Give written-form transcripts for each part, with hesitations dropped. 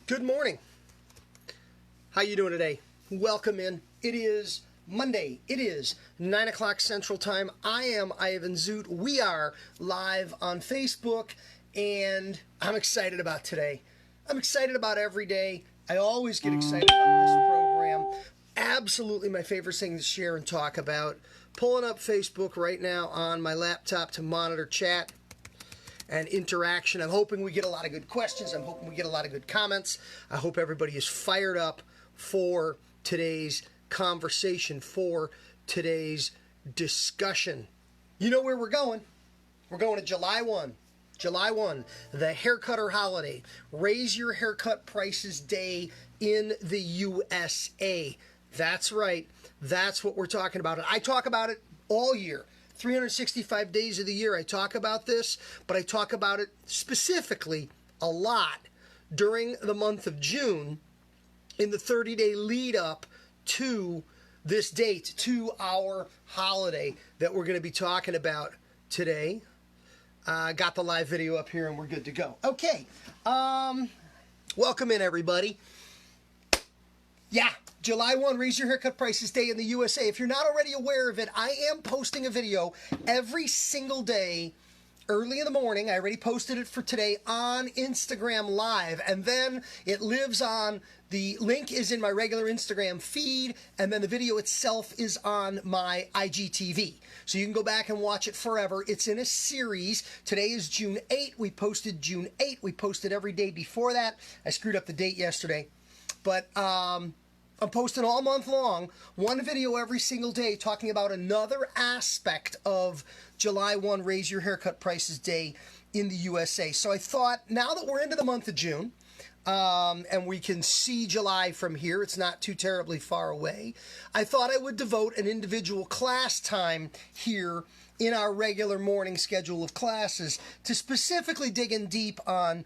Good morning. How you doing today? Welcome in. It is Monday. It is 9 o'clock Central Time. I am Ivan Zoot. We are live on Facebook, and I'm excited about today. I'm excited about every day. I always get excited about this program. Absolutely my favorite thing to share and talk about. Pulling up Facebook right now on my laptop to monitor chat and interaction. I'm hoping we get a lot of good questions. I'm hoping we get a lot of good comments. I hope everybody is fired up for today's conversation, for today's discussion. You know where we're going. We're going to July 1. July 1, the haircutter holiday. Raise your haircut prices day in the USA. That's right. That's what we're talking about. And I talk about it all year. 365 days of the year I talk about this, but I talk about it specifically a lot during the month of June in the 30-day lead up to this date, to our holiday that we're going to be talking about today. Got the live video up here and we're good to go. Okay, welcome in everybody. Yeah, July 1, Raise Your Haircut Prices Day in the USA. If you're not already aware of it, I am posting a video every single day early in the morning. I already posted it for today on Instagram Live, and then it lives on, the link is in my regular Instagram feed, and then the video itself is on my IGTV. So you can go back and watch it forever. It's in a series. Today is June 8. We posted June 8. We posted every day before that. I screwed up the date yesterday. But I'm posting all month long, one video every single day talking about another aspect of July 1, Raise Your Haircut Prices Day in the USA. So I thought, now that we're into the month of June, and we can see July from here, it's not too terribly far away, I thought I would devote an individual class time here in our regular morning schedule of classes to specifically dig in deep on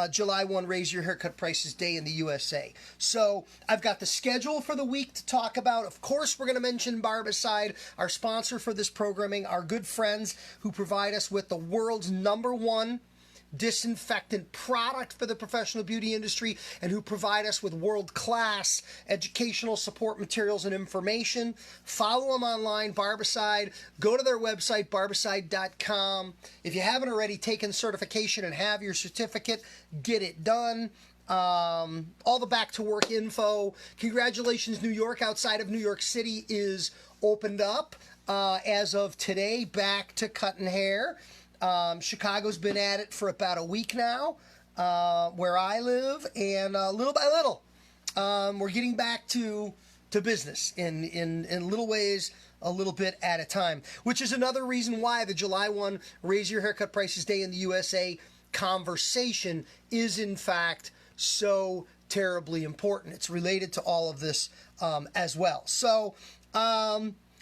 July 1, Raise Your Haircut Prices Day in the USA. So I've got the schedule for the week to talk about. Of course, we're going to mention Barbicide, our sponsor for this programming, our good friends who provide us with the world's #1 disinfectant product for the professional beauty industry, and who provide us with world-class educational support materials and information. Follow them online, Barbicide. Go to their website, barbicide.com. If you haven't already taken certification and have your certificate, get it done. All the back to work info. Congratulations, New York, outside of New York City, is opened up as of today, back to cutting hair. Chicago's been at it for about a week now, where I live, and little by little, we're getting back to business in little ways, a little bit at a time, which is another reason why the July 1 Raise Your Haircut Prices Day in the USA conversation is, in fact, so terribly important. It's related to all of this as well. So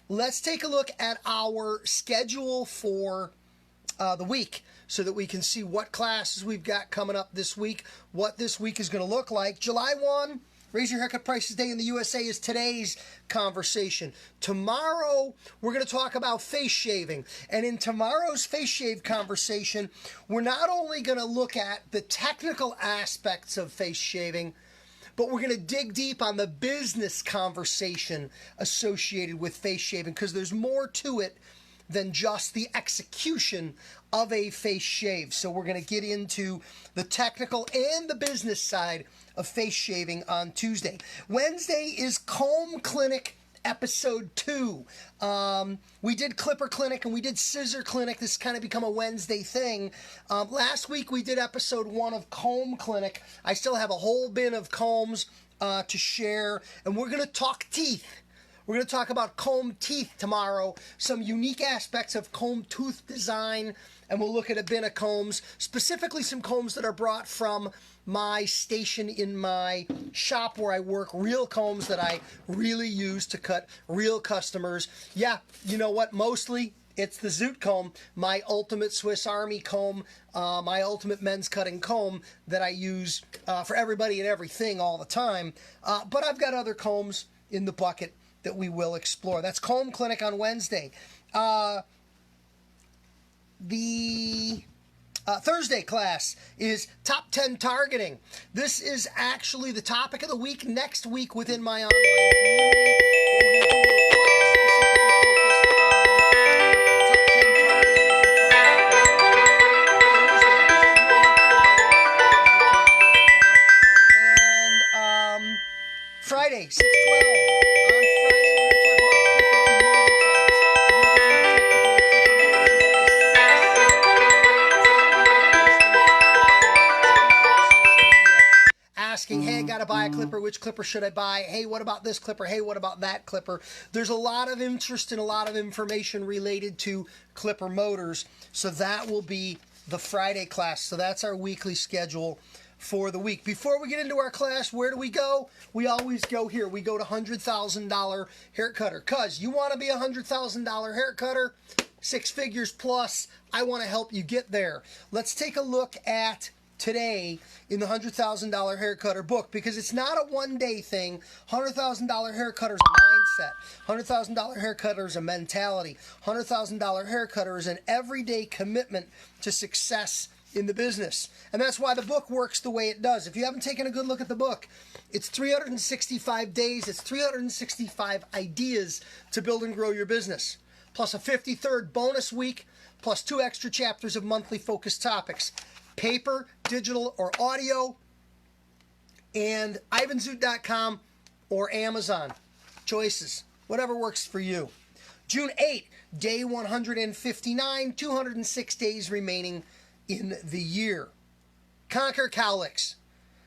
let's take a look at our schedule for the week so that we can see what classes we've got coming up this week, what this week is going to look like. July 1, Raise Your Haircut Prices Day in the USA is today's conversation. Tomorrow, we're going to talk about face shaving. And in tomorrow's face shave conversation, we're not only going to look at the technical aspects of face shaving, but we're going to dig deep on the business conversation associated with face shaving, because there's more to it than just the execution of a face shave. So we're going to get into the technical and the business side of face shaving on Tuesday. Wednesday is Comb Clinic episode 2. We did Clipper Clinic and we did Scissor Clinic. This has kind of become a Wednesday thing. Last week we did episode 1 of Comb Clinic. I still have a whole bin of combs to share, and we're going to talk teeth. We're going to talk about comb teeth tomorrow, some unique aspects of comb tooth design, and we'll look at a bin of combs, specifically some combs that are brought from my station in my shop where I work, real combs that I really use to cut real customers. Yeah, you know what? Mostly it's the Zoot comb, my ultimate Swiss Army comb, my ultimate men's cutting comb that I use for everybody and everything all the time. But I've got other combs in the bucket that we will explore. That's Comb Clinic on Wednesday. The Thursday class is top 10 targeting. This is actually the topic of the week next week within my online community. Friday, 6/12. On Friday, we're going to talk about asking, hey, I got to buy a clipper. Which clipper should I buy? Hey, what about this clipper? Hey, what about that clipper? There's a lot of interest and a lot of information related to clipper motors. So that will be the Friday class. So that's our weekly schedule for the week. Before we get into our class, where do we go? We always go here. We go to $100,000 hair cutter, because you want to be a $100,000 hair cutter, 6 figures plus. I want to help you get there. Let's take a look at today in the $100,000 hair cutter book, because it's not a one-day thing. $100,000 hair cutter is a mindset. $100,000 hair cutter is a mentality. $100,000 hair cutter is an everyday commitment to success in the business. And that's why the book works the way it does. If you haven't taken a good look at the book, it's 365 days, it's 365 ideas to build and grow your business, plus a 53rd bonus week, plus 2 extra chapters of monthly focused topics, paper, digital, or audio, and ivanzoot.com or Amazon. Choices, whatever works for you. June 8th, day 159, 206 days remaining in the year. Conquer cowlicks.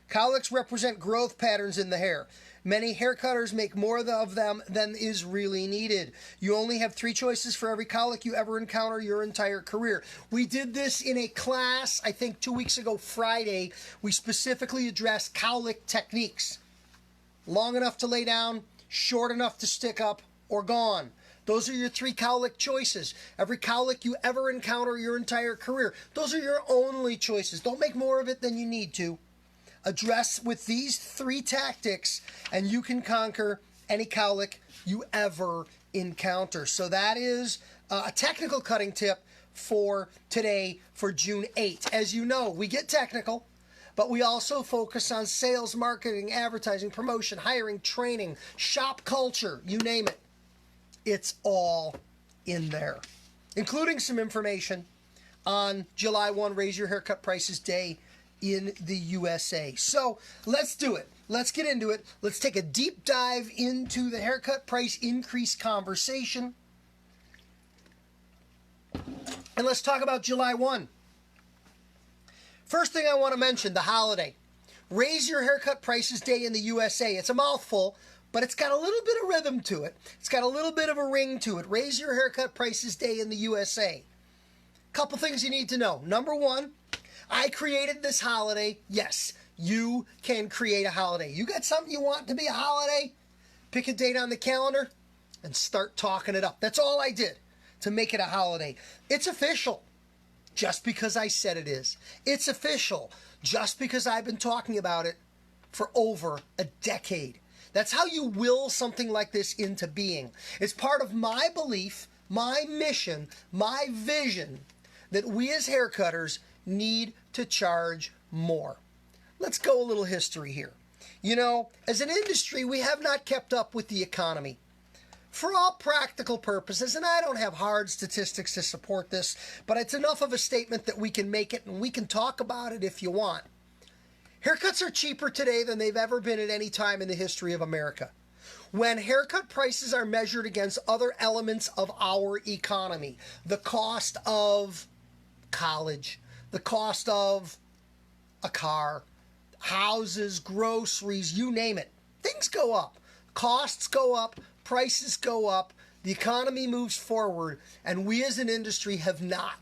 Cowlicks represent growth patterns in the hair. Many hair cutters make more of them than is really needed. You only have 3 choices for every cowlick you ever encounter your entire career. We did this in a class, I think 2 weeks ago, Friday. We specifically addressed cowlick techniques. Long enough to lay down, short enough to stick up, or gone. Those are your 3 cowlick choices. Every cowlick you ever encounter your entire career. Those are your only choices. Don't make more of it than you need to. Address with these 3 tactics, and you can conquer any cowlick you ever encounter. So that is a technical cutting tip for today, for June 8th. As you know, we get technical, but we also focus on sales, marketing, advertising, promotion, hiring, training, shop culture, you name it. It's all in there, including some information on July 1, Raise Your Haircut Prices Day in the USA. So let's do it. Let's get into it. Let's take a deep dive into the haircut price increase conversation. And let's talk about July 1. First thing I want to mention, the holiday. Raise Your Haircut Prices Day in the USA. It's a mouthful, but it's got a little bit of rhythm to it. It's got a little bit of a ring to it. Raise Your Haircut Prices Day in the USA. Couple things you need to know. Number 1, I created this holiday. Yes, you can create a holiday. You got something you want to be a holiday? Pick a date on the calendar and start talking it up. That's all I did to make it a holiday. It's official just because I said it is. It's official just because I've been talking about it for over a decade. That's how you will something like this into being. It's part of my belief, my mission, my vision that we as hair cutters need to charge more. Let's go a little history here. You know, as an industry, we have not kept up with the economy. For all practical purposes, and I don't have hard statistics to support this, but it's enough of a statement that we can make it and we can talk about it if you want. Haircuts are cheaper today than they've ever been at any time in the history of America. When haircut prices are measured against other elements of our economy, the cost of college, the cost of a car, houses, groceries, you name it, things go up. Costs go up, prices go up, the economy moves forward, and we as an industry have not.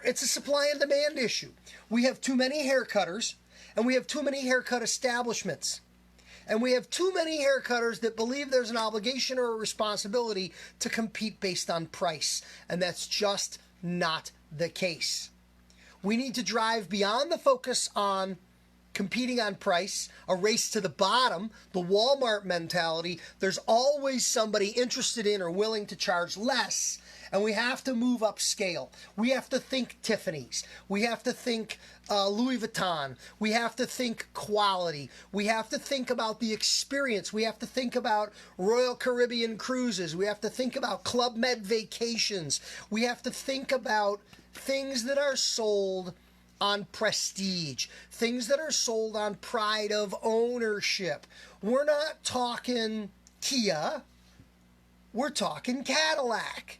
It's a supply and demand issue. We have too many hair cutters, and we have too many haircut establishments. And we have too many hair cutters that believe there's an obligation or a responsibility to compete based on price. And that's just not the case. We need to drive beyond the focus on competing on price, a race to the bottom, the Walmart mentality. There's always somebody interested in or willing to charge less. and we have to move up scale. We have to think Tiffany's. We have to think Louis Vuitton. We have to think quality. We have to think about the experience. We have to think about Royal Caribbean cruises. We have to think about Club Med vacations. We have to think about things that are sold on prestige, things that are sold on pride of ownership. We're not talking Kia, we're talking Cadillac.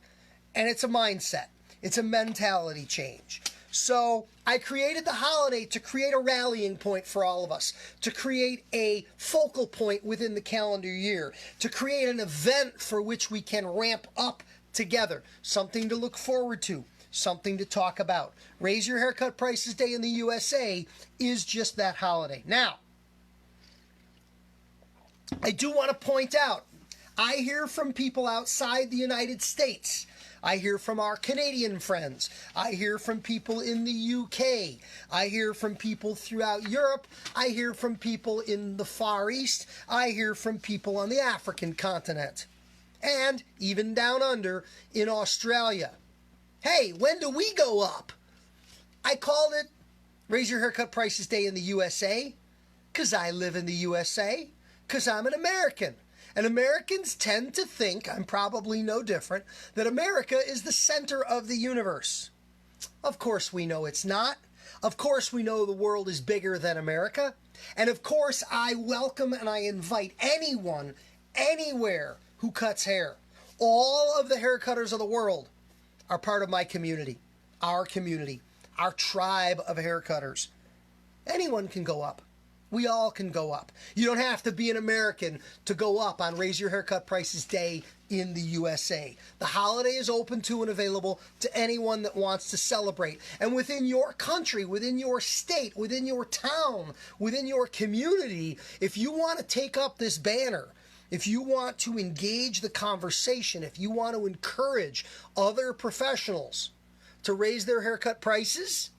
And it's a mindset, it's a mentality change. So I created the holiday to create a rallying point for all of us, to create a focal point within the calendar year, to create an event for which we can ramp up together, something to look forward to, something to talk about. Raise Your Haircut Prices Day in the USA is just that holiday. Now, I do want to point out, I hear from people outside the United States. I hear from our Canadian friends. I hear from people in the UK. I hear from people throughout Europe. I hear from people in the Far East. I hear from people on the African continent. And even down under in Australia. Hey, when do we go up? I called it Raise Your Haircut Prices Day in the USA because I live in the USA, because I'm an American. And Americans tend to think, I'm probably no different, that America is the center of the universe. Of course we know it's not. Of course we know the world is bigger than America. And of course I welcome and I invite anyone, anywhere who cuts hair. All of the haircutters of the world are part of my community, our tribe of haircutters. Anyone can go up. We all can go up. You don't have to be an American to go up on Raise Your Haircut Prices Day in the USA. The holiday is open to and available to anyone that wants to celebrate. And within your country, within your state, within your town, within your community, if you want to take up this banner, if you want to engage the conversation, if you want to encourage other professionals to raise their haircut prices,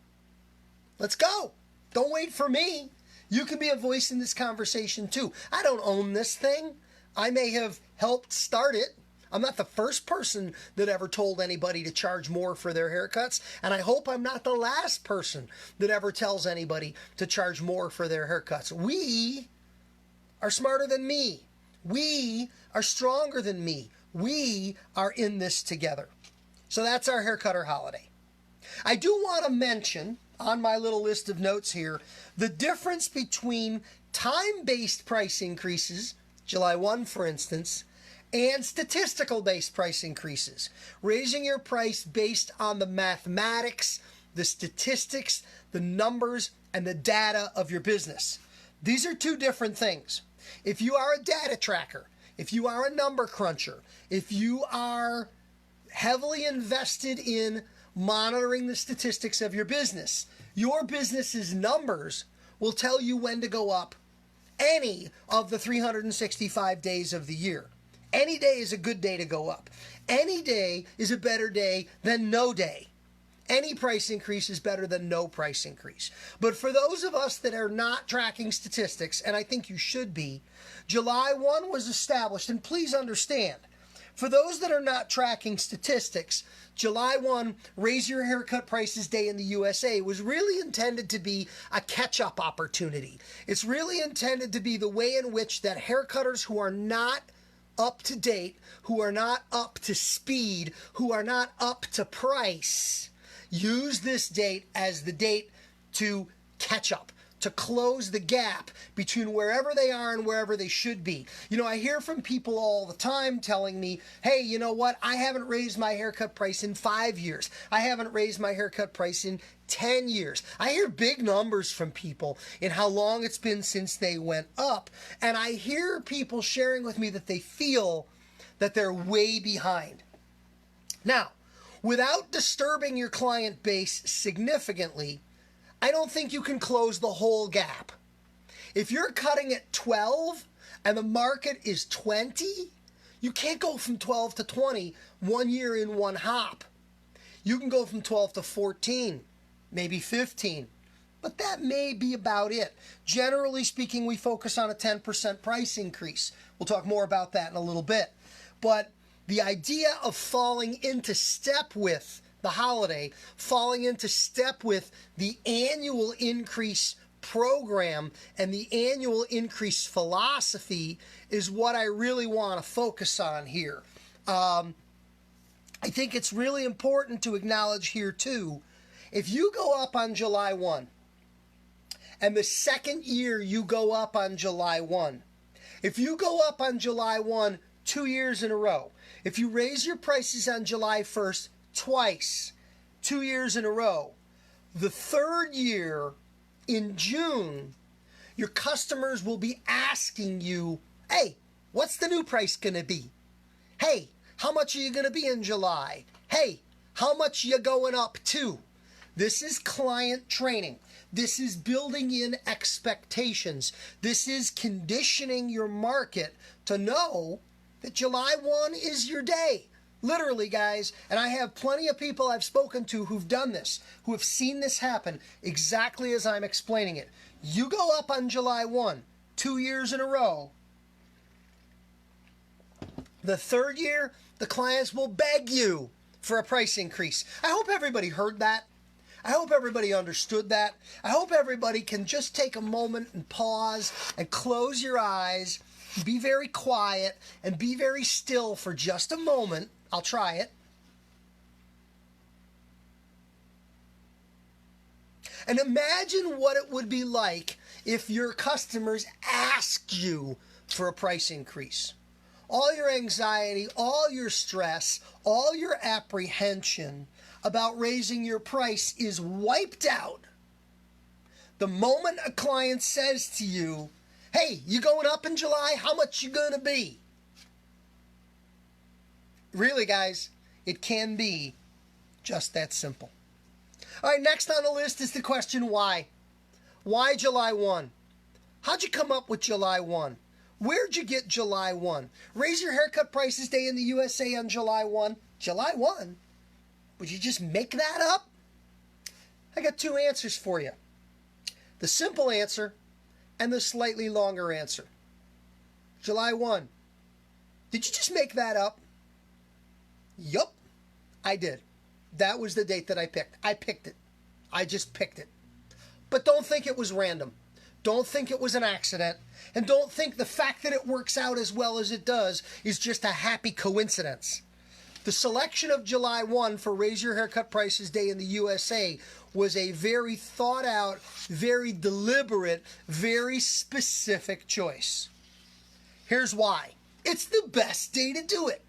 let's go. Don't wait for me. You can be a voice in this conversation too. I don't own this thing. I may have helped start it. I'm not the first person that ever told anybody to charge more for their haircuts, and I hope I'm not the last person that ever tells anybody to charge more for their haircuts. We are smarter than me. We are stronger than me. We are in this together. So that's our haircutter holiday. I do want to mention on my little list of notes here the difference between time-based price increases, July 1 for instance, and statistical-based price increases. Raising your price based on the mathematics, the statistics, the numbers, and the data of your business. These are two different things. If you are a data tracker, if you are a number cruncher, if you are heavily invested in monitoring the statistics of your business's numbers will tell you when to go up any of the 365 days of the year. Any day is a good day to go up. Any day is a better day than no day. Any price increase is better than no price increase. But for those of us that are not tracking statistics, and I think you should be, July 1 was established, and please understand, for those that are not tracking statistics, July 1, Raise Your Haircut Prices Day in the USA was really intended to be a catch-up opportunity. It's really intended to be the way in which that haircutters who are not up to date, who are not up to speed, who are not up to price, use this date as the date to catch up, to close the gap between wherever they are and wherever they should be. You know, I hear from people all the time telling me, hey, you know what? I haven't raised my haircut price in 5 years. I haven't raised my haircut price in 10 years. I hear big numbers from people in how long it's been since they went up. And I hear people sharing with me that they feel that they're way behind. Now, without disturbing your client base significantly, I don't think you can close the whole gap. If you're cutting at 12 and the market is 20, you can't go from 12 to 20 1 year in one hop. You can go from 12 to 14, maybe 15, but that may be about it. Generally speaking, we focus on a 10% price increase. We'll talk more about that in a little bit. But The idea of falling into step with the holiday, falling into step with the annual increase program and the annual increase philosophy is what I really want to focus on here. I think it's really important to acknowledge here too, if you go up on July 1, and the second year you go up on July 1, if you go up on July 1 2 years in a row, if you raise your prices on July 1st twice, 2 years in a row, the third year in June, your customers will be asking you, hey, what's the new price going to be? Hey, how much are you going to be in July? Hey, how much are you going up to? This is client training. This is building in expectations. This is conditioning your market to know that July 1 is your day. Literally, guys, and I have plenty of people I've spoken to who've done this, who have seen this happen exactly as I'm explaining it. You go up on July 1, 2 years in a row. The third year, the clients will beg you for a price increase. I hope everybody heard that. I hope everybody understood that. I hope everybody can just take a moment and pause and close your eyes, be very quiet, and be very still for just a moment. I'll try it. And imagine what it would be like if your customers asked you for a price increase. All your anxiety, all your stress, all your apprehension about raising your price is wiped out the moment a client says to you, hey, you going up in July? How much you gonna be? Really, guys, it can be just that simple. All right, next on the list is the question why. Why July 1? How'd you come up with July 1? Where'd you get July 1? Raise your haircut prices day in the USA on July 1. July 1? Would you just make that up? I got two answers for you. The simple answer and the slightly longer answer. July 1. Did you just make that up? Yup, I did. That was the date that I picked. I picked it. I just picked it. But don't think it was random. Don't think it was an accident. And don't think the fact that it works out as well as it does is just a happy coincidence. The selection of July 1 for Raise Your Haircut Prices Day in the USA was a very thought out, very deliberate, very specific choice. Here's why. It's the best day to do it.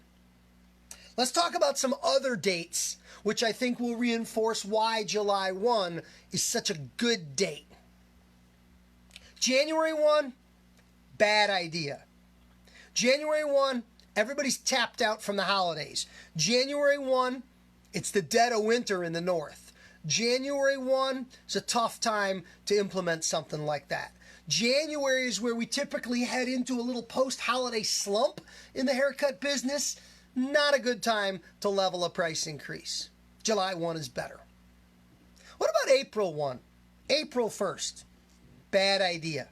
Let's talk about some other dates, which I think will reinforce why July 1 is such a good date. January 1, bad idea. January 1, everybody's tapped out from the holidays. January 1, it's the dead of winter in the north. January 1 is a tough time to implement something like that. January is where we typically head into a little post-holiday slump in the haircut business. Not a good time to level a price increase. July 1 is better. What about April 1? April 1st. Bad idea.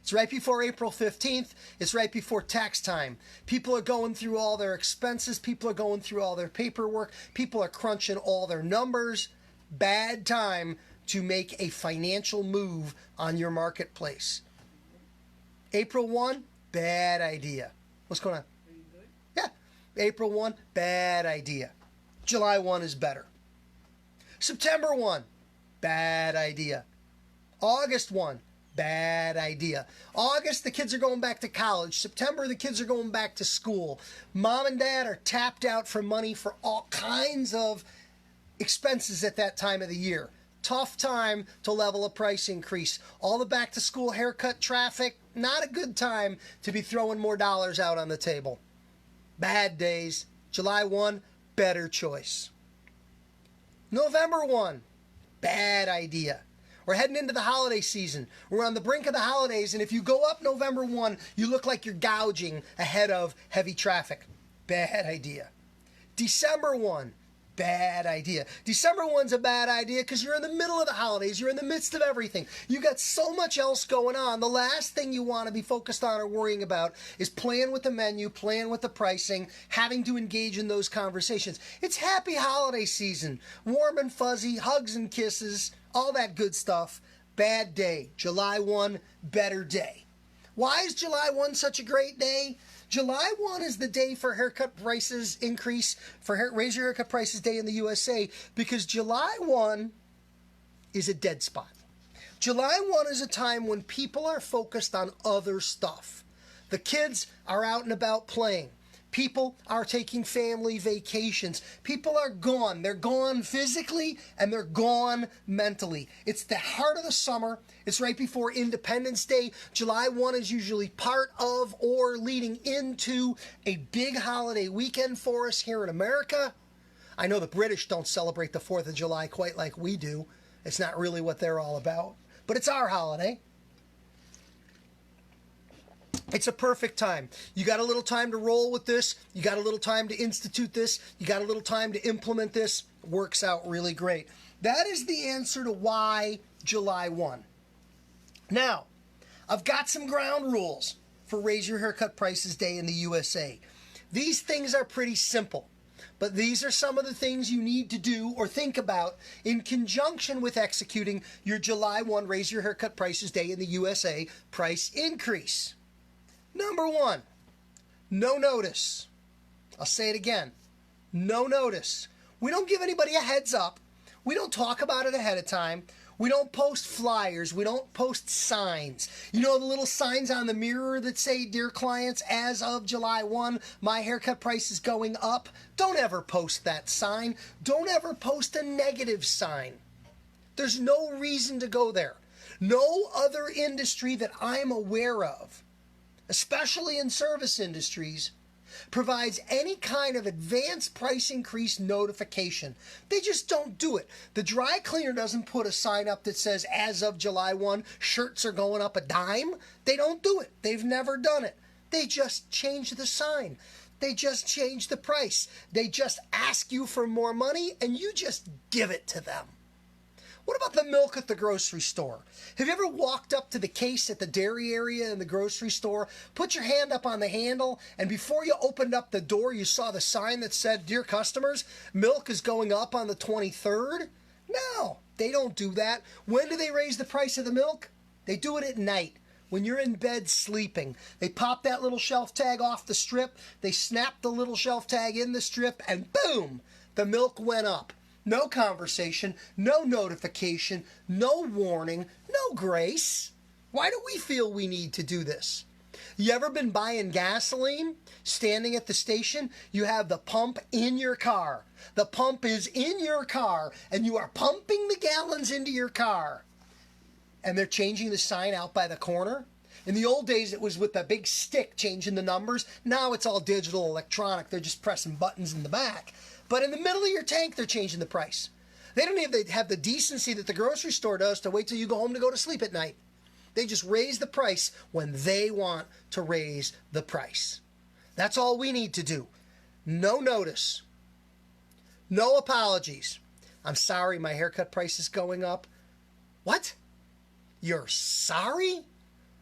It's right before April 15th. It's right before tax time. People are going through all their expenses. People are going through all their paperwork. People are crunching all their numbers. Bad time to make a financial move on your marketplace. April 1, bad idea. What's going on? Yeah, April 1, bad idea. July 1 is better. September 1, bad idea. August 1, bad idea. August, the kids are going back to college. September, the kids are going back to school. Mom and dad are tapped out for money for all kinds of expenses at that time of the year. Tough time to level a price increase. All the back to school haircut traffic, not a good time to be throwing more dollars out on the table. Bad days. July 1, better choice. November 1, bad idea. We're heading into the holiday season. We're on the brink of the holidays, and if you go up November 1, you look like you're gouging ahead of heavy traffic. Bad idea. December 1, bad idea. December 1's a bad idea because you're in the middle of the holidays. You're in the midst of everything. You got so much else going on. The last thing you want to be focused on or worrying about is playing with the menu, playing with the pricing, having to engage in those conversations. It's happy holiday season. Warm and fuzzy, hugs and kisses, all that good stuff. Bad day. July 1, better day. Why is July 1 such a great day? July 1 is the day for haircut prices increase, for Raise Your Haircut Prices Day in the USA, because July 1 is a dead spot. July 1 is a time when people are focused on other stuff. The kids are out and about playing. People are taking family vacations. People are gone. They're gone physically and they're gone mentally. It's the heart of the summer. It's right before Independence Day. July 1 is usually part of or leading into a big holiday weekend for us here in America. I know the British don't celebrate the 4th of July quite like we do. It's not really what they're all about. But it's our holiday. It's a perfect time. You got a little time to roll with this. You got a little time to institute this. You got a little time to implement this. Works out really great. That is the answer to why July 1. Now, I've got some ground rules for Raise Your Haircut Prices Day in the USA. These things are pretty simple, but these are some of the things you need to do or think about in conjunction with executing your July 1 Raise Your Haircut Prices Day in the USA price increase. Number 1, no notice. I'll say it again. No notice. We don't give anybody a heads up. We don't talk about it ahead of time. We don't post flyers. We don't post signs. You know the little signs on the mirror that say, "Dear clients, as of July 1, my haircut price is going up." Don't ever post that sign. Don't ever post a negative sign. There's no reason to go there. No other industry that I'm aware of, especially in service industries, provides any kind of advanced price increase notification. They just don't do it. The dry cleaner doesn't put a sign up that says, "As of July 1, shirts are going up a dime." They don't do it. They've never done it. They just change the sign. They just change the price. They just ask you for more money and you just give it to them. What about the milk at the grocery store? Have you ever walked up to the case at the dairy area in the grocery store, put your hand up on the handle, and before you opened up the door, you saw the sign that said, "Dear customers, milk is going up on the 23rd? No, they don't do that. When do they raise the price of the milk? They do it at night, when you're in bed sleeping. They pop that little shelf tag off the strip, they snap the little shelf tag in the strip, and boom, the milk went up. No conversation, no notification, no warning, no grace. Why do we feel we need to do this? You ever been buying gasoline, standing at the station? You have the pump in your car. The pump is in your car, and you are pumping the gallons into your car. And they're changing the sign out by the corner. In the old days, it was with a big stick changing the numbers. Now it's all digital, electronic. They're just pressing buttons in the back. But in the middle of your tank, they're changing the price. They don't even have the decency that the grocery store does to wait till you go home to go to sleep at night. They just raise the price when they want to raise the price. That's all we need to do. No notice. No apologies. "I'm sorry, my haircut price is going up." What? You're sorry?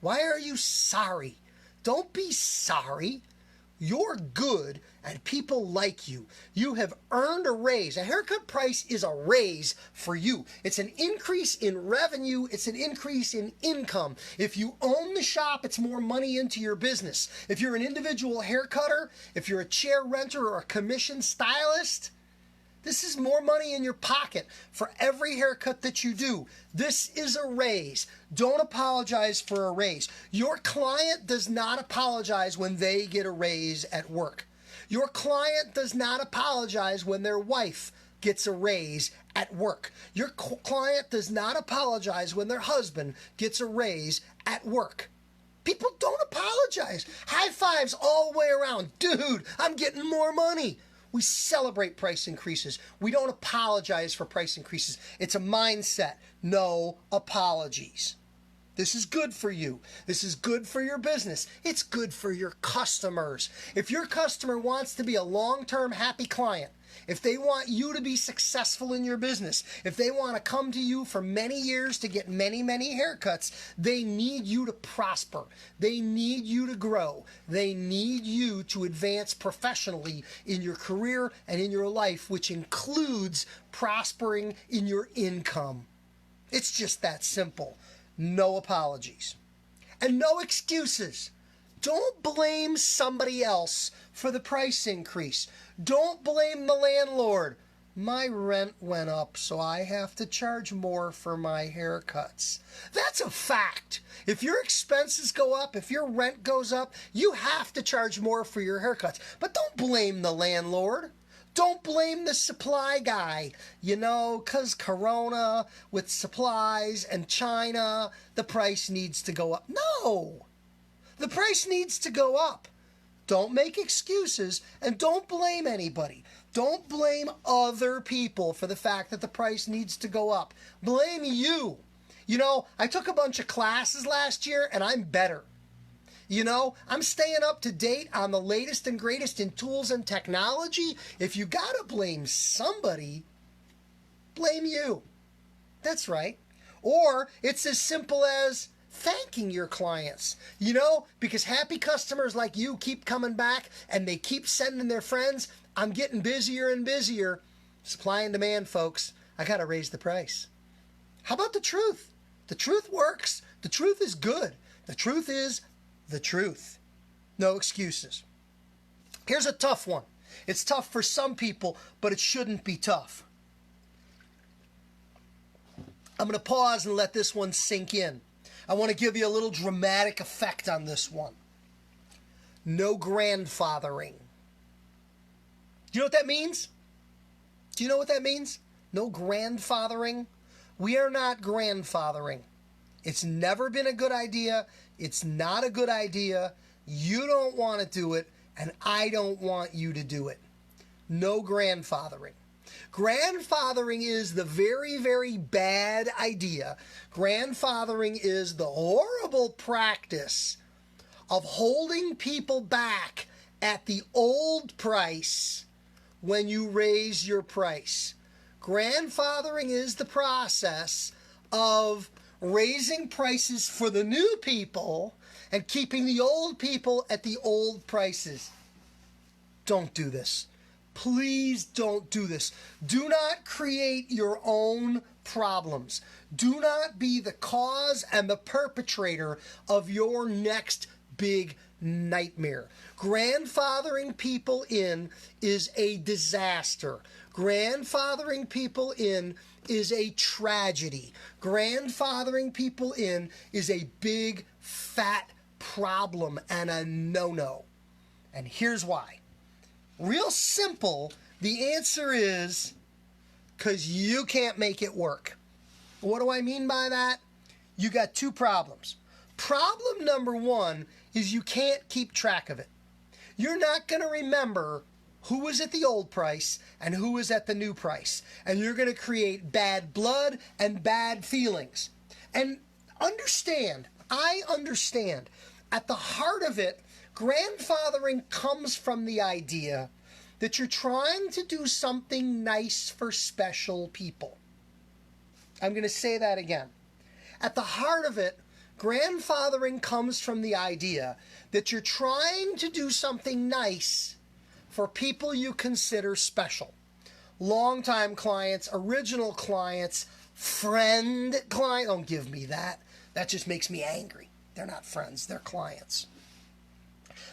Why are you sorry? Don't be sorry. You're good and people like you. You have earned a raise. A haircut price is a raise for you. It's an increase in revenue. It's an increase in income. If you own the shop, it's more money into your business. If you're an individual hair cutter, if you're a chair renter or a commission stylist, this is more money in your pocket for every haircut that you do. This is a raise. Don't apologize for a raise. Your client does not apologize when they get a raise at work. Your client does not apologize when their wife gets a raise at work. Your client does not apologize when their husband gets a raise at work. People don't apologize. High fives all the way around. Dude, I'm getting more money. We celebrate price increases. We don't apologize for price increases. It's a mindset. No apologies. This is good for you. This is good for your business. It's good for your customers. If your customer wants to be a long-term happy client, if they want you to be successful in your business, if they want to come to you for many years to get many, many haircuts, they need you to prosper. They need you to grow. They need you to advance professionally in your career and in your life, which includes prospering in your income. It's just that simple. No apologies. And no excuses. Don't blame somebody else for the price increase. Don't blame the landlord. My rent went up, so I have to charge more for my haircuts. That's a fact. If your expenses go up, if your rent goes up, you have to charge more for your haircuts. But don't blame the landlord. Don't blame the supply guy, because Corona with supplies and China, the price needs to go up. No, the price needs to go up. Don't make excuses and don't blame anybody. Don't blame other people for the fact that the price needs to go up. Blame you. I took a bunch of classes last year and I'm better. I'm staying up to date on the latest and greatest in tools and technology. If you gotta blame somebody, blame you. That's right. Or it's as simple as thanking your clients, because happy customers like you keep coming back and they keep sending their friends. I'm getting busier and busier. Supply and demand, folks. I gotta raise the price. How about the truth? The truth works. The truth is good. The truth is the truth. No excuses. Here's a tough one. It's tough for some people, but it shouldn't be tough. I'm going to pause and let this one sink in. I want to give you a little dramatic effect on this one. No grandfathering. Do you know what that means? Do you know what that means? No grandfathering. We are not grandfathering. It's never been a good idea. It's not a good idea. You don't want to do it, and I don't want you to do it. No grandfathering. Grandfathering is the very, very bad idea. Grandfathering is the horrible practice of holding people back at the old price when you raise your price. Grandfathering is the process of raising prices for the new people and keeping the old people at the old prices. Don't do this. Please don't do this. Do not create your own problems. Do not be the cause and the perpetrator of your next big nightmare. Grandfathering people in is a disaster. Grandfathering people in is a tragedy. Grandfathering people in is a big, fat problem and a no-no. And here's why. Real simple, the answer is because you can't make it work. What do I mean by that? You got two problems. Problem number one is you can't keep track of it. You're not going to remember who was at the old price and who was at the new price. And you're going to create bad blood and bad feelings. And understand, I understand, at the heart of it, grandfathering comes from the idea that you're trying to do something nice for special people. I'm going to say that again. At the heart of it, grandfathering comes from the idea that you're trying to do something nice for people you consider special. Longtime clients, original clients, friend client. Don't give me that. That just makes me angry. They're not friends, they're clients.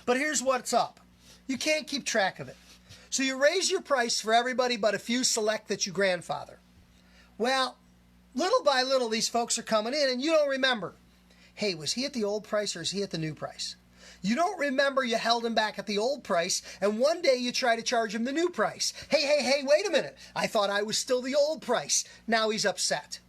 But here's what's up. You can't keep track of it. So you raise your price for everybody but a few select that you grandfather. Well, little by little, these folks are coming in and you don't remember. Hey, was he at the old price or is he at the new price? You don't remember you held him back at the old price and one day you try to charge him the new price. Hey, wait a minute. I thought I was still the old price. Now he's upset.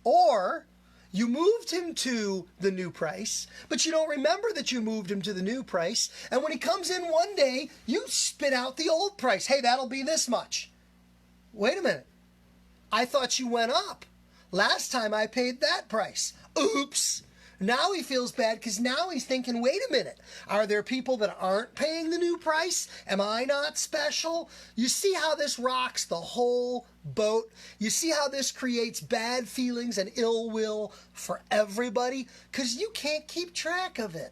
Or you moved him to the new price, but you don't remember that you moved him to the new price. And when he comes in one day, you spit out the old price. Hey, that'll be this much. Wait a minute. I thought you went up. Last time I paid that price. Oops. Now he feels bad because now he's thinking, wait a minute, are there people that aren't paying the new price? Am I not special? You see how this rocks the whole boat? You see how this creates bad feelings and ill will for everybody? Because you can't keep track of it.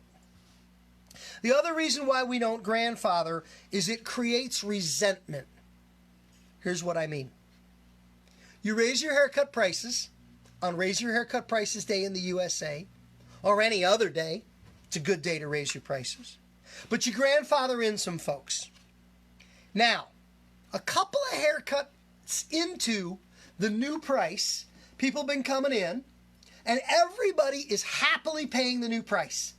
The other reason why we don't grandfather is it creates resentment. Here's what I mean. You raise your haircut prices on Raise Your Haircut Prices Day in the USA, or any other day. It's a good day to raise your prices. But you grandfather in some folks. Now, a couple of haircuts into the new price, people have been coming in, and everybody is happily paying the new price.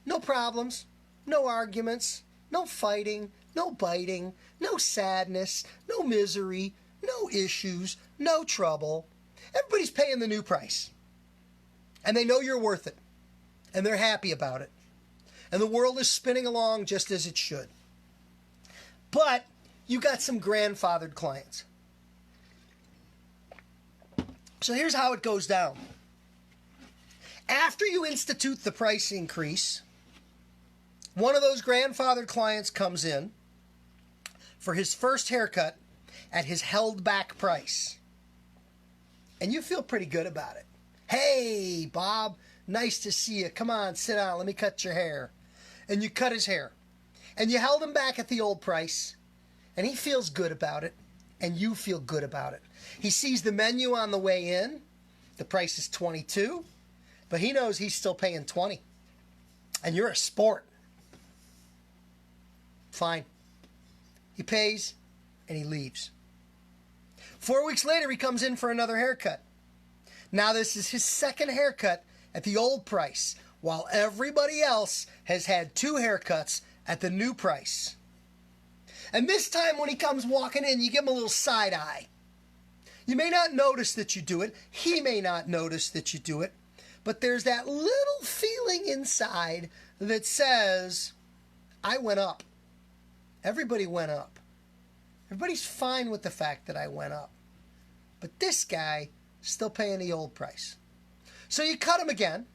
No problems, no arguments, no fighting, no biting, no sadness, no misery, no issues, no trouble. Everybody's paying the new price. And they know you're worth it. And they're happy about it. And the world is spinning along just as it should. But you got some grandfathered clients. So here's how it goes down. After you institute the price increase, one of those grandfathered clients comes in for his first haircut at his held back price. And you feel pretty good about it. Hey, Bob, nice to see you. Come on, sit down. Let me cut your hair. And you cut his hair. And you held him back at the old price. And he feels good about it. And you feel good about it. He sees the menu on the way in. The price is $22. But he knows he's still paying $20. And you're a sport. Fine. He pays and he leaves. 4 weeks later, he comes in for another haircut. Now this is his second haircut at the old price, while everybody else has had 2 haircuts at the new price. And this time when he comes walking in, you give him a little side eye. You may not notice that you do it. He may not notice that you do it. But there's that little feeling inside that says, I went up. Everybody went up. Everybody's fine with the fact that I went up. But this guy is still paying the old price. So you cut him again,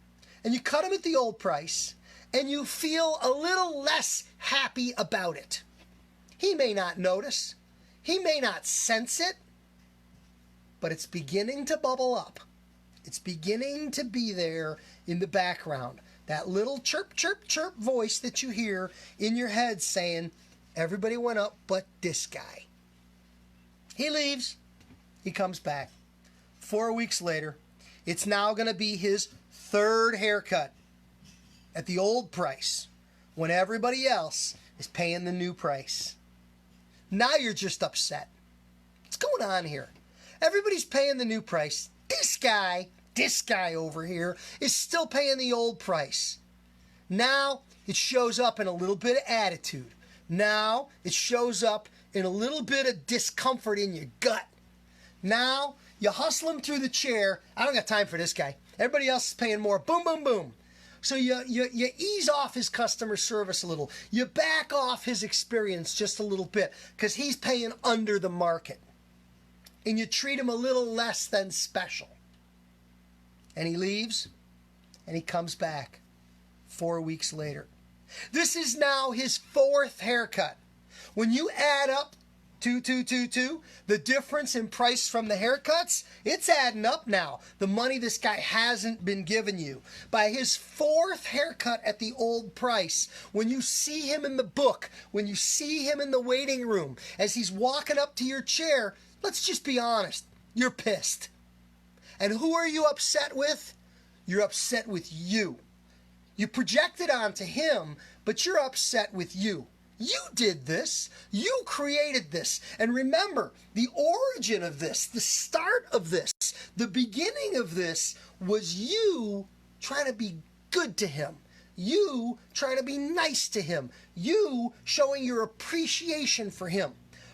and you cut him at the old price, and you feel a little less happy about it. He may not notice. He may not sense it. But it's beginning to bubble up. It's beginning to be there in the background. That little chirp, chirp, chirp voice that you hear in your head saying, everybody went up but this guy. He leaves. He comes back. 4 weeks later, it's now going to be his third haircut at the old price when everybody else is paying the new price. Now you're just upset. What's going on here? Everybody's paying the new price. This guy over here is still paying the old price. Now it shows up in a little bit of attitude. Now it shows up in a little bit of discomfort in your gut. Now you hustle him through the chair. I don't got time for this guy. Everybody else is paying more. Boom, boom, boom. So you ease off his customer service a little. You back off his experience just a little bit because he's paying under the market. And you treat him a little less than special. And he leaves, and he comes back 4 weeks later. This is now his fourth haircut. When you add up 2, 2, 2, 2, the difference in price from the haircuts, it's adding up now. The money this guy hasn't been giving you. By his fourth haircut at the old price, when you see him in the book, when you see him in the waiting room, as he's walking up to your chair, let's just be honest, you're pissed. And who are you upset with? You're upset with you. You project it onto him, but you're upset with you. You did this. You created this. And remember, the origin of this, the start of this, the beginning of this was you trying to be good to him. You trying to be nice to him. You showing your appreciation for him.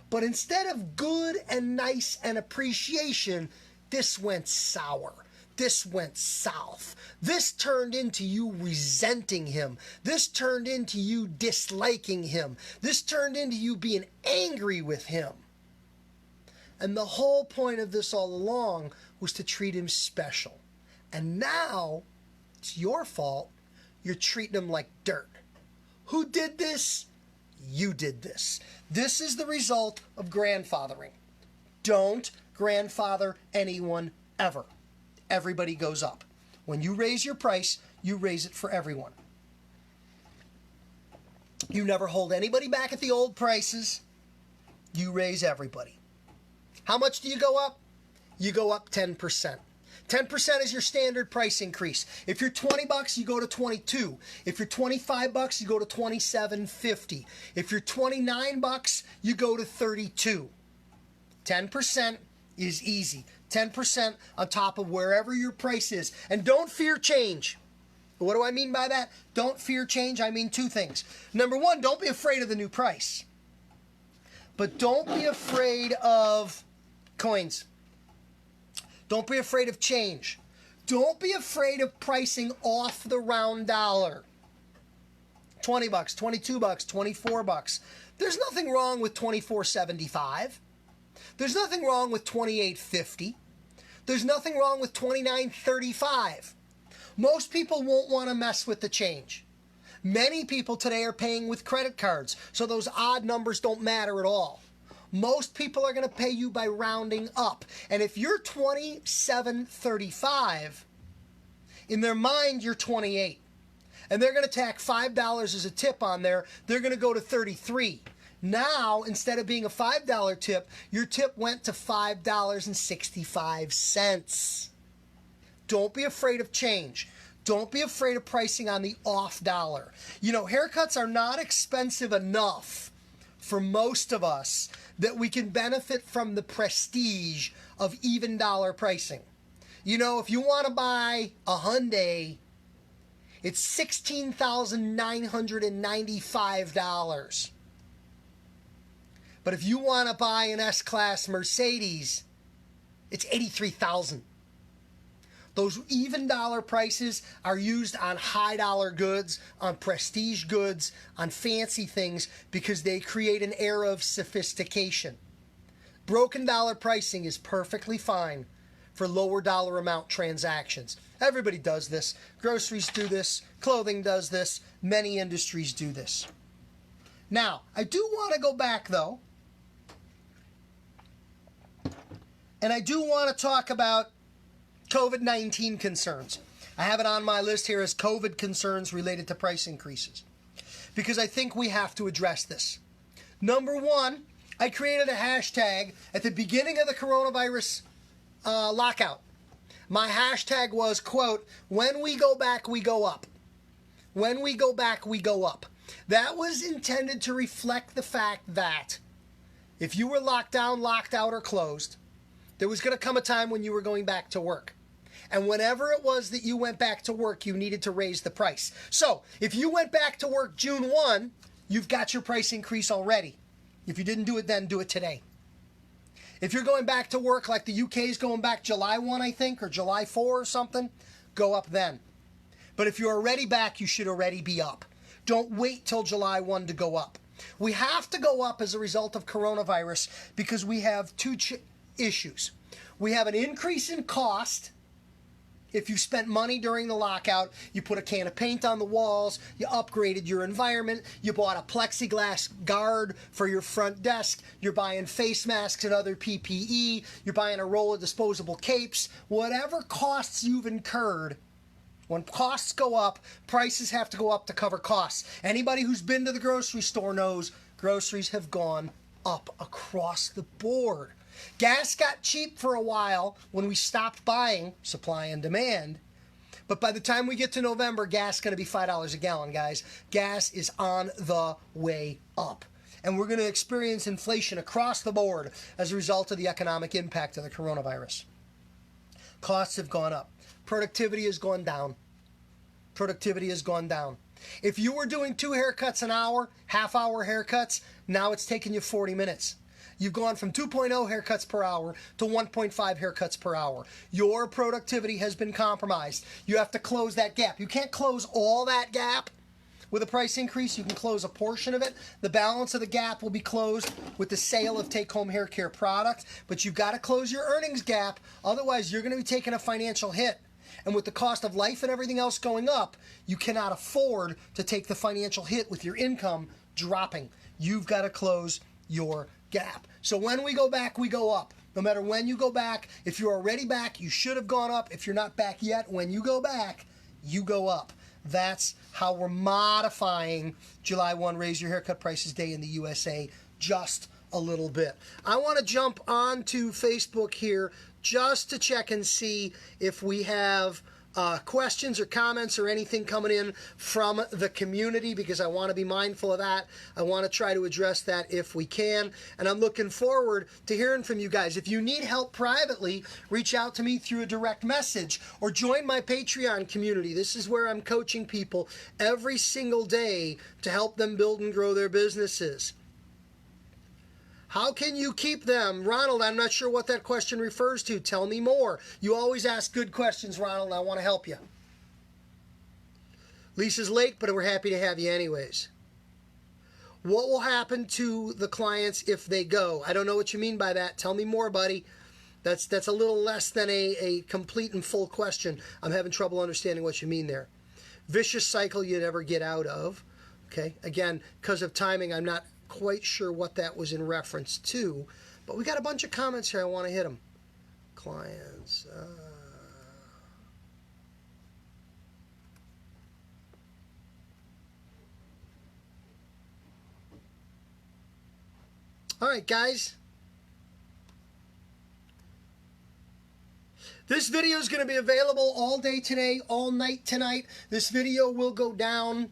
But instead of good and nice and appreciation, this went sour. This went south. This turned into you resenting him. This turned into you disliking him. This turned into you being angry with him. And the whole point of this all along was to treat him special. And now It's your fault. You're treating them like dirt. Who did this? You did this. This is the result of grandfathering. Don't grandfather anyone ever. Everybody goes up. When you raise your price, you raise it for everyone. You never hold anybody back at the old prices. You raise everybody. How much do you go up? You go up 10%. 10% is your standard price increase. If you're $20, you go to $22. If you're $25, you go to $27.50. If you're $29, you go to $32. 10% is easy. 10% on top of wherever your price is. And don't fear change. What do I mean by that? Don't fear change. I mean two things. Number one, don't be afraid of the new price. But don't be afraid of coins. Don't be afraid of change. Don't be afraid of pricing off the round dollar. $20, $22, $24. There's nothing wrong with $24.75. There's nothing wrong with $28.50. There's nothing wrong with $29.35. Most people won't want to mess with the change. Many people today are paying with credit cards, so those odd numbers don't matter at all. Most people are going to pay you by rounding up. And if you're $27.35, in their mind you're $28. And they're going to tack $5 as a tip on there. They're going to go to $33. Now, instead of being a $5 tip, your tip went to $5.65. Don't be afraid of change. Don't be afraid of pricing on the off dollar. You know, haircuts are not expensive enough for most of us that we can benefit from the prestige of even dollar pricing. You know, if you want to buy a Hyundai, it's $16,995. But if you want to buy an S-Class Mercedes, it's $83,000. Those even dollar prices are used on high dollar goods, on prestige goods, on fancy things because they create an air of sophistication. Broken dollar pricing is perfectly fine for lower dollar amount transactions. Everybody does this. Groceries do this. Clothing does this. Many industries do this. Now, I do want to go back though, and I do want to talk about COVID-19 concerns. I have it on my list here as COVID concerns related to price increases because I think we have to address this. Number one, I created a hashtag at the beginning of the coronavirus lockout. My hashtag was, quote, when we go back, we go up. When we go back, we go up. That was intended to reflect the fact that if you were locked down, locked out, or closed, there was going to come a time when you were going back to work. And whenever it was that you went back to work, you needed to raise the price. So if you went back to work June 1, you've got your price increase already. If you didn't do it then, do it today. If you're going back to work like the UK is going back July 1, I think, or July 4 or something, go up then. But if you're already back, you should already be up. Don't wait till July 1 to go up. We have to go up as a result of coronavirus because we have two issues. We have an increase in cost. If you spent money during the lockout, you put a can of paint on the walls, you upgraded your environment, you bought a plexiglass guard for your front desk, you're buying face masks and other PPE, you're buying a roll of disposable capes, whatever costs you've incurred. When costs go up, prices have to go up to cover costs. Anybody who's been to the grocery store knows groceries have gone up across the board. Gas got cheap for a while when we stopped buying, supply and demand. But by the time we get to November, gas is going to be $5 a gallon, guys. Gas is on the way up. And we're going to experience inflation across the board as a result of the economic impact of the coronavirus. Costs have gone up. Productivity has gone down. Productivity has gone down. If you were doing 2 haircuts an hour, half-hour haircuts, now it's taking you 40 minutes. You've gone from 2.0 haircuts per hour to 1.5 haircuts per hour. Your productivity has been compromised. You have to close that gap. You can't close all that gap with a price increase. You can close a portion of it. The balance of the gap will be closed with the sale of take-home hair care product. But you've got to close your earnings gap. Otherwise, you're going to be taking a financial hit. And with the cost of life and everything else going up, you cannot afford to take the financial hit with your income dropping. You've got to close your gap. So when we go back, we go up. No matter when you go back, if you're already back, you should have gone up. If you're not back yet, when you go back, you go up. That's how we're modifying July 1 Raise Your Haircut Prices Day in the USA just a little bit. I want to jump onto Facebook here just to check and see if we have questions or comments or anything coming in from the community, because I want to be mindful of that. I want to try to address that if we can, and I'm looking forward to hearing from you guys. If you need help privately, reach out to me through a direct message or join my Patreon community. This is where I'm coaching people every single day to help them build and grow their businesses. How can you keep them? Ronald, I'm not sure what that question refers to. Tell me more. You always ask good questions, Ronald, and I want to help you. Lisa's late, but we're happy to have you anyways. What will happen to the clients if they go? I don't know what you mean by that. Tell me more, buddy. That's a little less than a complete and full question. I'm having trouble understanding what you mean there. Vicious cycle you never get out of. Okay, again, because of timing, I'm not quite sure what that was in reference to, but we got a bunch of comments here. I want to hit them. Clients. All right, guys. This video is going to be available all day today, all night tonight. This video will go down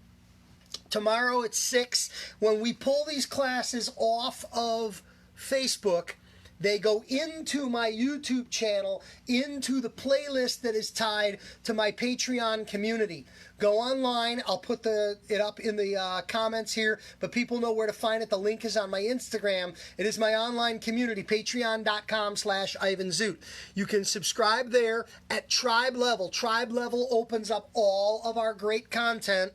tomorrow at 6. When we pull these classes off of Facebook, they go into my YouTube channel, into the playlist that is tied to my Patreon community. Go online. I'll put it up in the comments here, but people know where to find it. The link is on my Instagram. It is my online community, patreon.com/Ivan Zoot. You can subscribe there at tribe level. Tribe level opens up all of our great content,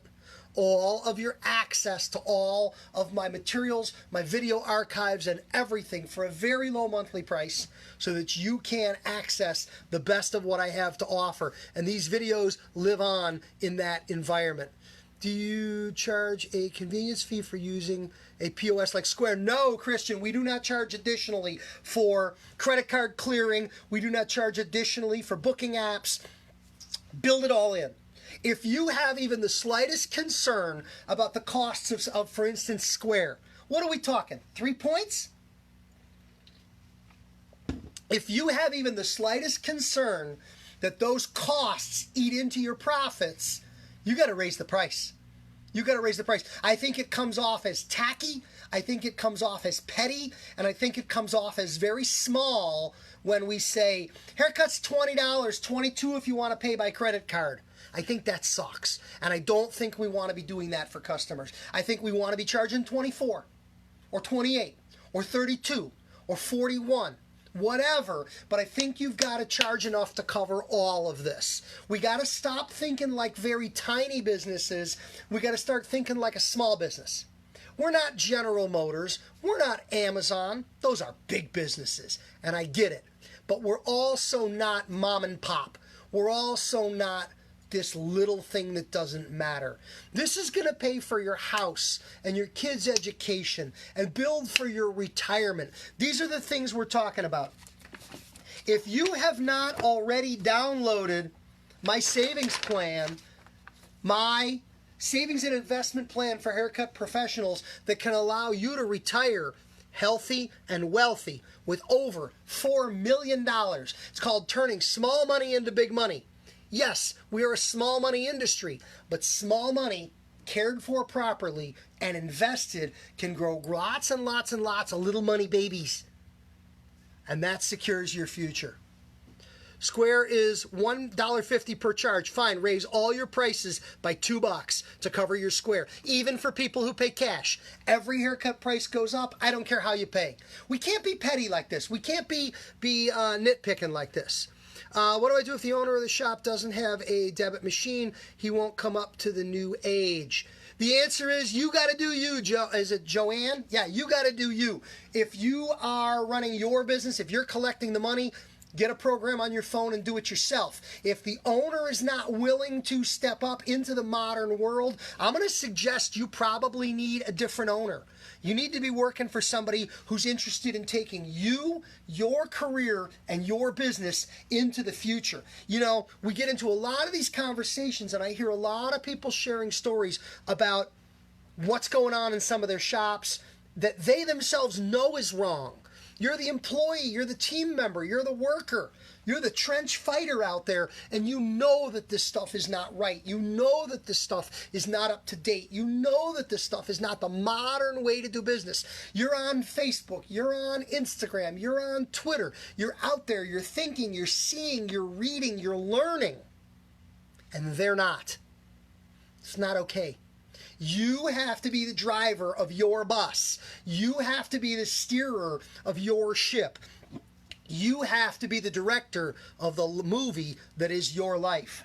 all of your access to all of my materials, my video archives, and everything for a very low monthly price so that you can access the best of what I have to offer. And these videos live on in that environment. Do you charge a convenience fee for using a POS like Square? No, Christian, we do not charge additionally for credit card clearing. We do not charge additionally for booking apps. Build it all in. If you have even the slightest concern about the costs of, for instance, Square, what are we talking? 3 points? If you have even the slightest concern that those costs eat into your profits, you got to raise the price. You got to raise the price. I think it comes off as tacky. I think it comes off as petty. And I think it comes off as very small when we say, haircut's $20, $22 if you want to pay by credit card. I think that sucks. And I don't think we want to be doing that for customers. I think we want to be charging 24 or 28 or 32 or 41, whatever. But I think you've got to charge enough to cover all of this. We got to stop thinking like very tiny businesses. We got to start thinking like a small business. We're not General Motors. We're not Amazon. Those are big businesses, and I get it. But we're also not mom and pop. We're also not this little thing that doesn't matter. This is going to pay for your house and your kids' education and build for your retirement. These are the things we're talking about. If you have not already downloaded my savings plan, my savings and investment plan for haircut professionals that can allow you to retire healthy and wealthy with over $4 million. It's called Turning Small Money into Big Money. Yes, we are a small money industry, but small money cared for properly and invested can grow lots and lots and lots of little money babies. And that secures your future. Square is $1.50 per charge. Fine, raise all your prices by $2 to cover your Square. Even for people who pay cash. Every haircut price goes up. I don't care how you pay. We can't be petty like this. We can't be nitpicking like this. What do I do if the owner of the shop doesn't have a debit machine? He won't come up to the new age. The answer is you got to do you, Joe. Is it Joanne? Yeah, you got to do you. If you are running your business, if you're collecting the money, Get a program on your phone and do it yourself. If the owner is not willing to step up into the modern world, I'm going to suggest you probably need a different owner. You need to be working for somebody who's interested in taking you, your career, and your business into the future. You know, we get into a lot of these conversations, and I hear a lot of people sharing stories about what's going on in some of their shops that they themselves know is wrong. You're the employee, you're the team member, you're the worker, you're the trench fighter out there, and you know that this stuff is not right. You know that this stuff is not up to date. You know that this stuff is not the modern way to do business. You're on Facebook, you're on Instagram, you're on Twitter, you're out there, you're thinking, you're seeing, you're reading, you're learning, and they're not. It's not okay. You have to be the driver of your bus. You have to be the steerer of your ship. You have to be the director of the movie that is your life.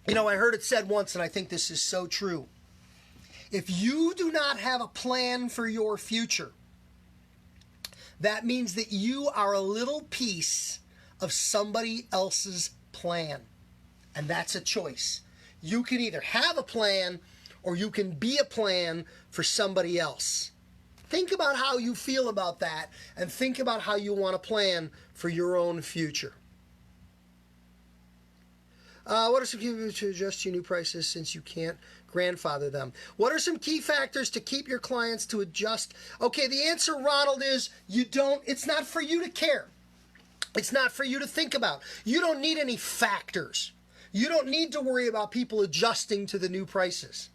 You know, I heard it said once, and I think this is so true. If you do not have a plan for your future, that means that you are a little piece of somebody else's plan. And that's a choice. You can either have a plan or you can be a plan for somebody else. Think about how you feel about that and think about how you want to plan for your own future. What are some key factors to adjust your new prices since you can't grandfather them? What are some key factors to keep your clients to adjust? Okay, the answer, Ronald, is you don't. It's not for you to care. It's not for you to think about. You don't need any factors. You don't need to worry about people adjusting to the new prices.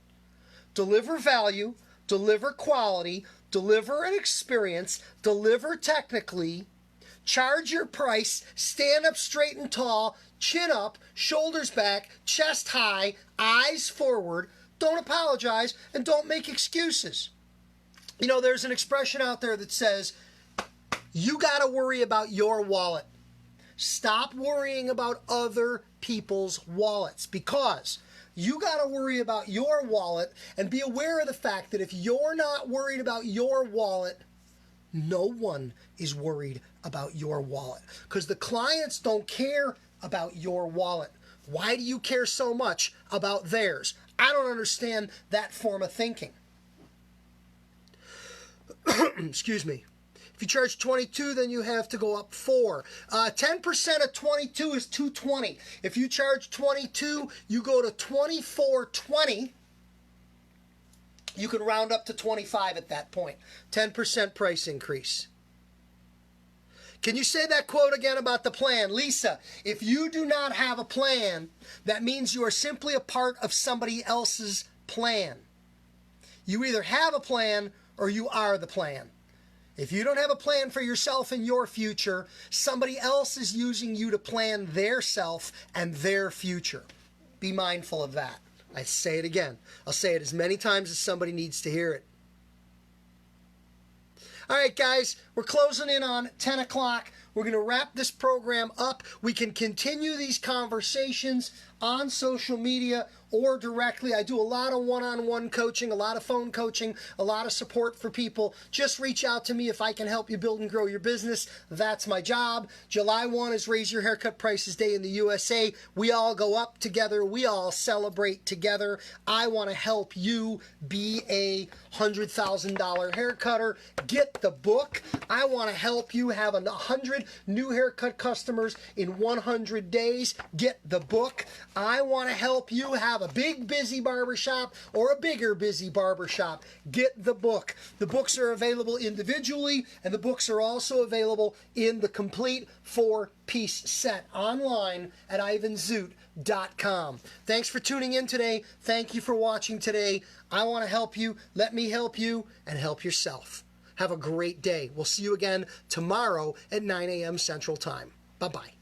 Deliver value, deliver quality, deliver an experience, deliver technically, charge your price, stand up straight and tall, chin up, shoulders back, chest high, eyes forward, don't apologize, and don't make excuses. You know, there's an expression out there that says, you got to worry about your wallet. Stop worrying about other people's wallets, because you got to worry about your wallet and be aware of the fact that if you're not worried about your wallet, no one is worried about your wallet, because the clients don't care about your wallet. Why do you care so much about theirs? I don't understand that form of thinking. Excuse me. If you charge 22, then you have to go up 4. 10% of 22 is 220. If you charge 22, you go to 24.20. You can round up to 25 at that point. 10% price increase. Can you say that quote again about the plan? Lisa, if you do not have a plan, that means you are simply a part of somebody else's plan. You either have a plan or you are the plan. If you don't have a plan for yourself and your future, somebody else is using you to plan their self and their future. Be mindful of that. I say it again. I'll say it as many times as somebody needs to hear it. All right, guys, we're closing in on 10 o'clock. We're going to wrap this program up. We can continue these conversations on social media or directly. I do a lot of one-on-one coaching, a lot of phone coaching, a lot of support for people. Just reach out to me if I can help you build and grow your business. That's my job. July 1 is Raise Your Haircut Prices Day in the USA. We all go up together. We all celebrate together. I want to help you be a $100,000 haircutter. Get the book. I want to help you have 100 new haircut customers in 100 days. Get the book. I want to help you have a big busy barbershop or a bigger busy barbershop. Get the book. The books are available individually, and the books are also available in the complete 4-piece set online at ivanzoot.com. Thanks for tuning in today. Thank you for watching today. I want to help you. Let me help you, and help yourself. Have a great day. We'll see you again tomorrow at 9 a.m. Central Time. Bye-bye.